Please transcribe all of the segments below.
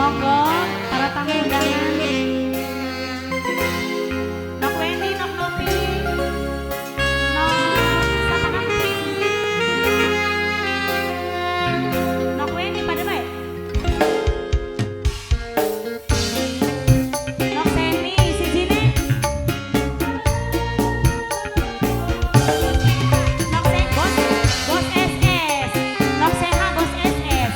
Monggo para tamu undangan. Nok Wendy, Nok Novi, Nok siapa nama? Nok Wendy pada baik. Nok Seni, si Jine. Nok Sen, bos SS. Nok Seha, bos SS.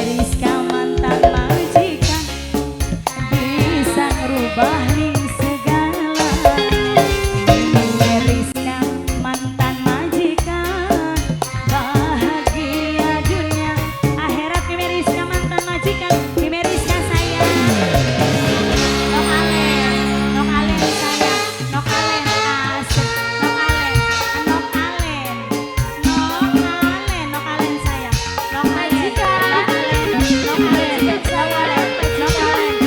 Rizka mantan majikan bisa ngerubah ning segala. Mimi Rizka mantan majikan bahagia dunia akhirat. Mimi Rizka mantan majikan, Mimi Rizka sayang. Nok Alen, Nok Alen sayang, Nok Alen asik, Nok Alen, Nok Alen, Nok Alen, Nok Alen sayang, Nok Alen, Nok Alen, Nok Alen, Nok Alen, Nok Alen, Nok Alen.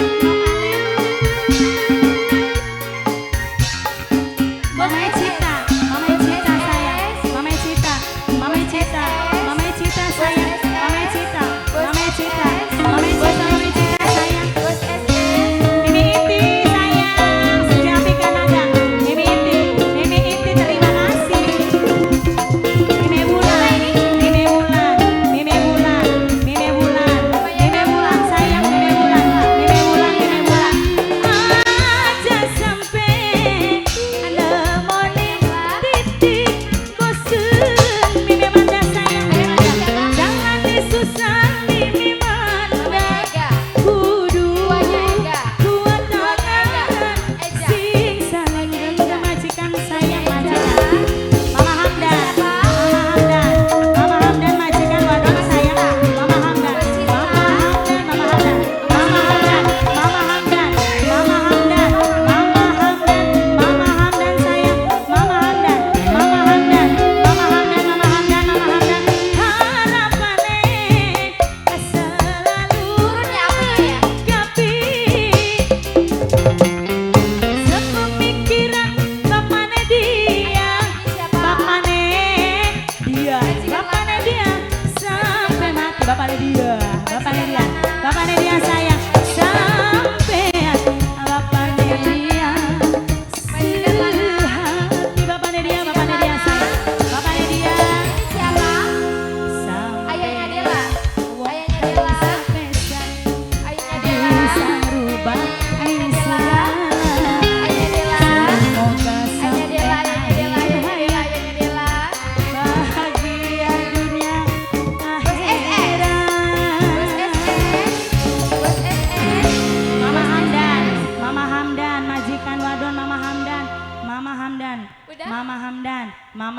Mama Cita, Mama Cita sayang, Mama Cita, Mama Cita, Mama Cita sayang, Mama Cita, Mama Cita, Mama Cita, Mama Cita sayang. Mimi Iti sayang, Sujapi Kanada. Mimi Iti terima kasih. Mimi Bulan, Mimi Bulan, Mimi Bulan, Mimi Bulan, Mimi Bulan sayang, Mimi Bulan, Mimi Bulan, Mimi Bulan. Aja sampai anemoning titik bosen. Mimi Manda sayang, Mimi Manda. Jangan disusah Mimi Manda. Kudu kuat tangan sing saling genggam majikan sayang majikan. Mama Hamdan, Mama Hamdan, Mama Hamdan majikan wadon sayang. Mama Hamdan, Mama Hamdan, Mama Hamdan, Mama Hamdan, Mama Hamdan, Mama Hamdan, Mama Hamdan, Mama Hamdan sayang. Mama Hamdan, Mama Hamdan, Mama Hamdan, Mama Hamdan, Mama Hamdan. Harapane selalu gapi sepemikiran bapane dia, bapane dia, bapane dia sampai mati. Bapane dia, bapane dia, bapane dia sayang sampai bapane dia sehati. Bapane dia sayang, bapane dia sampai bisa rubah ini segala. Semoga sampai bahagia dunia akhirat. Mama Hamdan, Mama Hamdan, majikan wadon Mama Hamdan, Mama Hamdan, Udah? Mama Hamdan, Mama